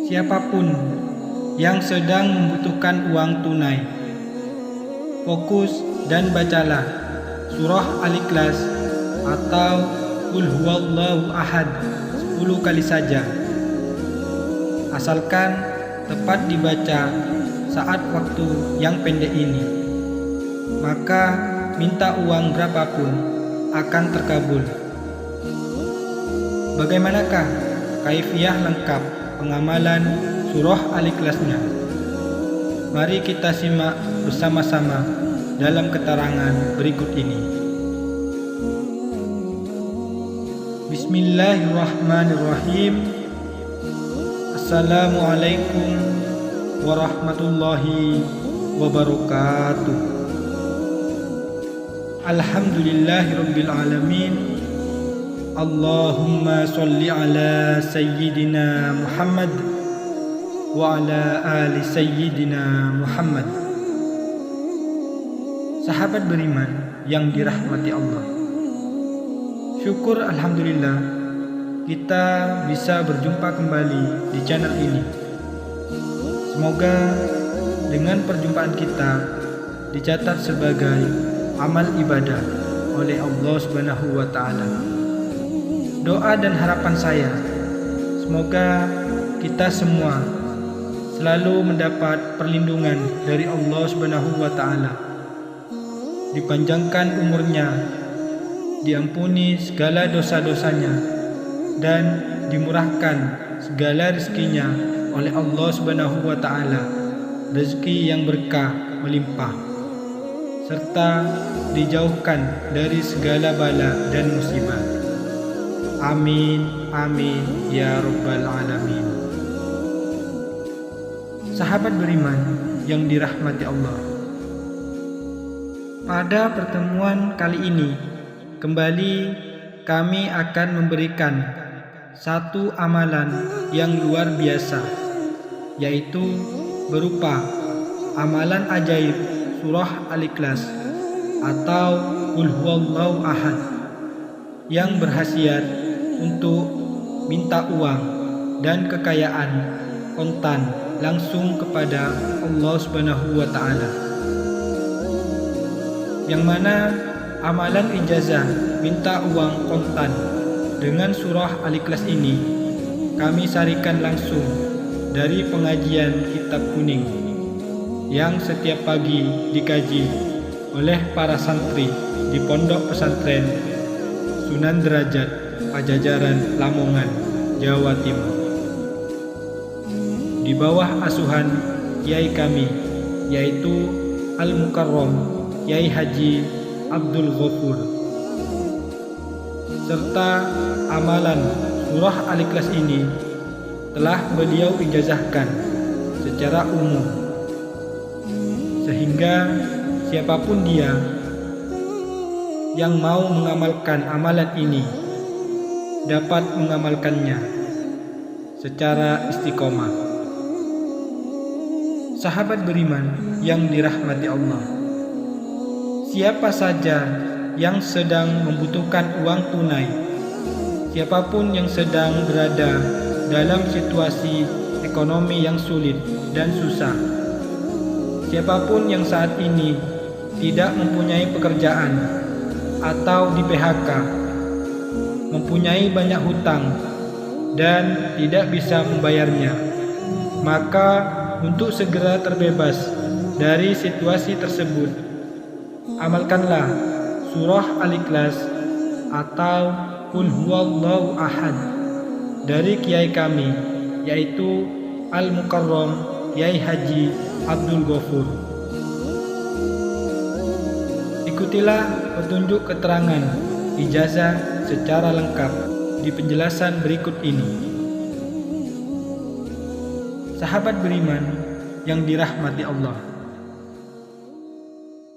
Siapapun yang sedang membutuhkan uang tunai, fokus dan bacalah surah Al-Ikhlas atau Qul Huwallahu Ahad 10 kali saja. Asalkan tepat dibaca saat waktu yang pendek ini, maka minta uang berapapun akan terkabul. Bagaimanakah kaifiah lengkap pengamalan surah Al-Ikhlasnya? Mari kita simak bersama-sama dalam keterangan berikut ini. Bismillahirrahmanirrahim. Assalamualaikum warahmatullahi wabarakatuh. Alhamdulillahirabbil alamin. Allahumma sholli ala sayyidina Muhammad wa ala ali sayyidina Muhammad. Sahabat beriman yang dirahmati Allah, syukur alhamdulillah kita bisa berjumpa kembali di channel ini. Semoga dengan perjumpaan kita dicatat sebagai amal ibadah oleh Allah Subhanahu wa taala. Doa dan harapan saya, semoga kita semua selalu mendapat perlindungan dari Allah Subhanahu wa taala, dipanjangkan umurnya, diampuni segala dosa-dosanya, dan dimurahkan segala rezekinya oleh Allah Subhanahu wa taala, rezeki yang berkah melimpah, serta dijauhkan dari segala bala dan musibah. Amin, amin, ya rabbal alamin. Sahabat beriman yang dirahmati Allah, pada pertemuan kali ini kembali kami akan memberikan satu amalan yang luar biasa, yaitu berupa amalan ajaib surah Al-Ikhlas atau Qul Huwallahu Ahad yang berkhasiat untuk minta uang dan kekayaan kontan langsung kepada Allah Subhanahu wa taala. Yang mana amalan ijazah minta uang kontan dengan surah Al-Ikhlas ini kami sarikan langsung dari pengajian kitab kuning yang setiap pagi dikaji oleh para santri di Pondok Pesantren Sunan Derajat Pajajaran, Lamongan, Jawa Timur, di bawah asuhan Kiai kami, yaitu Al-Mukarram Kiai Haji Abdul Ghafur. Serta amalan surah Al-Ikhlas ini telah beliau ijazahkan secara umum, sehingga siapapun dia yang mau mengamalkan amalan ini dapat mengamalkannya secara istiqomah. Sahabat beriman yang dirahmati Allah, siapa saja yang sedang membutuhkan uang tunai, siapapun yang sedang berada dalam situasi ekonomi yang sulit dan susah, siapapun yang saat ini tidak mempunyai pekerjaan atau di PHK, mempunyai banyak hutang dan tidak bisa membayarnya, maka untuk segera terbebas dari situasi tersebut, amalkanlah surah Al-Ikhlas atau Qul Huwallahu Ahad dari Kiai kami, yaitu Al-Mukarram Kiai Haji Abdul Ghafur. Ikutilah petunjuk keterangan ijazah secara lengkap di penjelasan berikut ini. Sahabat beriman yang dirahmati Allah,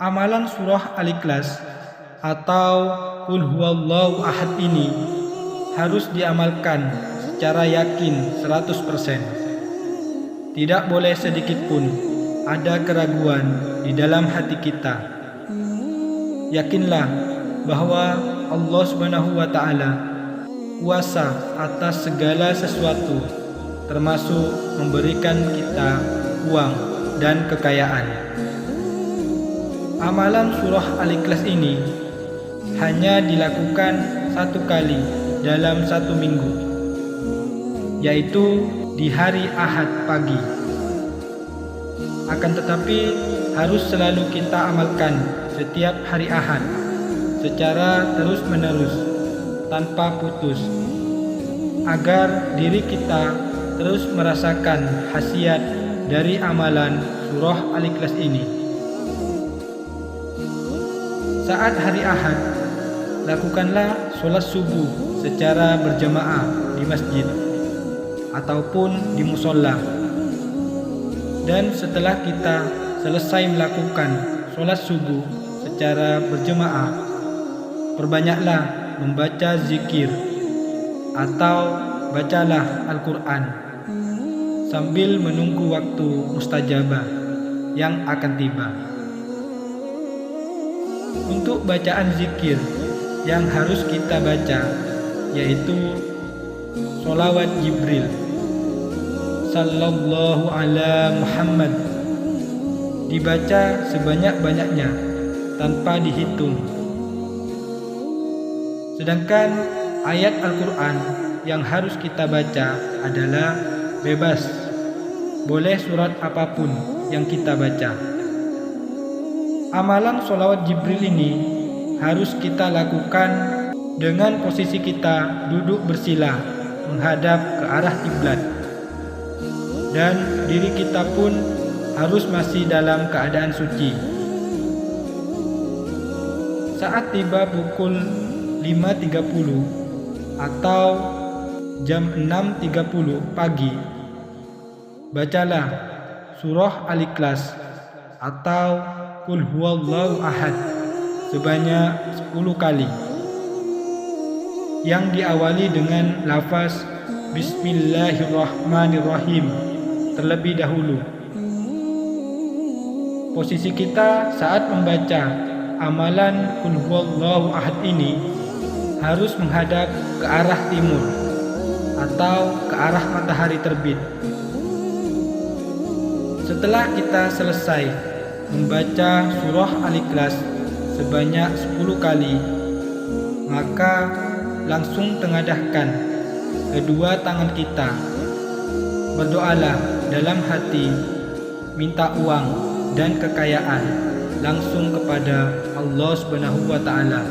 amalan surah Al-Ikhlas atau Qul Huwallahu Ahad ini harus diamalkan secara yakin 100%. Tidak boleh sedikit pun ada keraguan di dalam hati kita, yakinlah bahwa Allah Subhanahu wa Ta'ala kuasa atas segala sesuatu, termasuk memberikan kita uang dan kekayaan. Amalan surah Al-Ikhlas ini hanya dilakukan 1 kali dalam 1 minggu, yaitu di hari Ahad pagi. Akan tetapi harus selalu kita amalkan setiap hari Ahad secara terus-menerus tanpa putus, agar diri kita terus merasakan khasiat dari amalan surah Al-Ikhlas ini. Saat hari Ahad, lakukanlah sholat subuh secara berjamaah di masjid ataupun di musola. Dan setelah kita selesai melakukan sholat subuh secara berjamaah, perbanyaklah membaca zikir atau bacalah Al-Quran sambil menunggu waktu mustajabah yang akan tiba. Untuk bacaan zikir yang harus kita baca yaitu sholawat Jibril Sallallahu ala Muhammad, dibaca sebanyak-banyaknya tanpa dihitung. Sedangkan ayat Al-Quran yang harus kita baca adalah bebas, boleh surat apapun yang kita baca. Amalan sholawat Jibril ini harus kita lakukan dengan posisi kita duduk bersila menghadap ke arah kiblat, dan diri kita pun harus masih dalam keadaan suci. Saat tiba pukul 5.30 atau jam 6.30 pagi, bacalah surah Al-Ikhlas atau Qul huwallahu ahad sebanyak 10 kali, yang diawali dengan lafaz Bismillahirrahmanirrahim terlebih dahulu. Posisi kita saat membaca amalan Qul huwallahu ahad ini harus menghadap ke arah timur atau ke arah matahari terbit. Setelah kita selesai membaca surah Al-Ikhlas sebanyak 10 kali, maka langsung tengadahkan kedua tangan kita, berdoalah dalam hati, minta uang dan kekayaan langsung kepada Allah Subhanahu wa Ta'ala,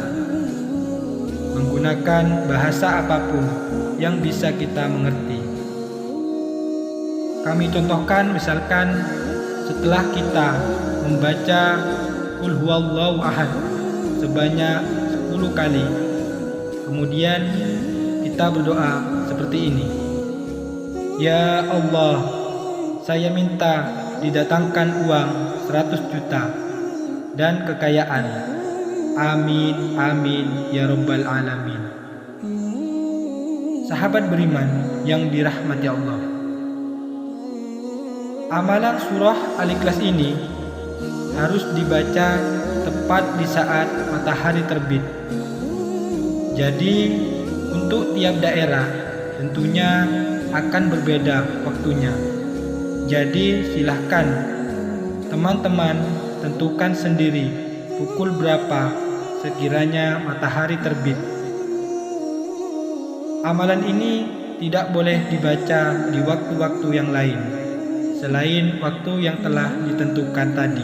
menggunakan bahasa apapun yang bisa kita mengerti. Kami contohkan, misalkan setelah kita membaca Qul huwallahu ahad sebanyak 10 kali, kemudian kita berdoa seperti ini: Ya Allah, saya minta didatangkan uang 100 juta dan kekayaan. Amin, amin, ya Rabbal Alamin. Sahabat beriman yang dirahmati Allah, amalan surah Al-Ikhlas ini harus dibaca tepat di saat matahari terbit. Jadi untuk tiap daerah tentunya akan berbeda waktunya. Jadi silahkan teman-teman tentukan sendiri pukul berapa sekiranya matahari terbit. Amalan ini tidak boleh dibaca di waktu-waktu yang lain selain waktu yang telah ditentukan tadi,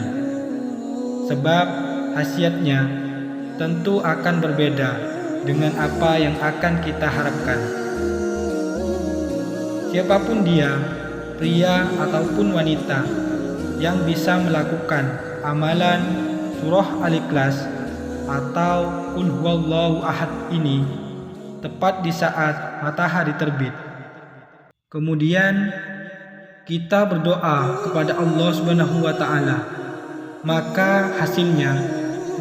sebab khasiatnya tentu akan berbeda dengan apa yang akan kita harapkan. Siapapun dia, pria ataupun wanita, yang bisa melakukan amalan surah Al-Ikhlas atau Qul huwallahu ahad ini tepat di saat matahari terbit, kemudian kita berdoa kepada Allah Subhanahu wa Ta'ala, maka hasilnya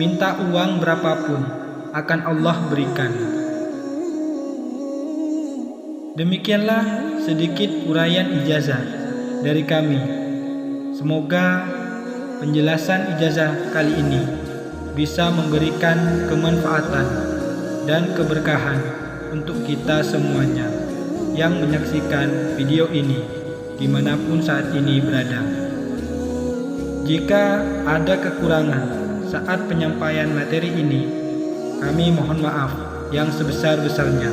minta uang berapapun akan Allah berikan. Demikianlah sedikit uraian ijazah dari kami. Semoga penjelasan ijazah kali ini bisa memberikan kemanfaatan dan keberkahan untuk kita semuanya yang menyaksikan video ini dimanapun saat ini berada. Jika ada kekurangan saat penyampaian materi ini, kami mohon maaf yang sebesar-besarnya.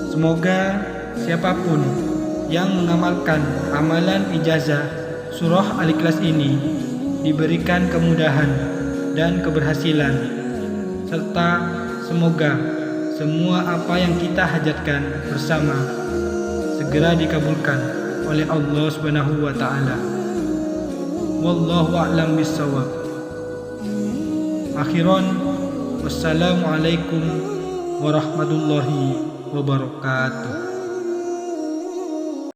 Semoga siapapun yang mengamalkan amalan ijazah surah Al-Ikhlas ini diberikan kemudahan dan keberhasilan, serta semoga semua apa yang kita hajatkan bersama segera dikabulkan oleh Allah Subhanahu wa taala. Wallahu a'lam bissawab. Akhiran, wassalamualaikum warahmatullahi wabarakatuh.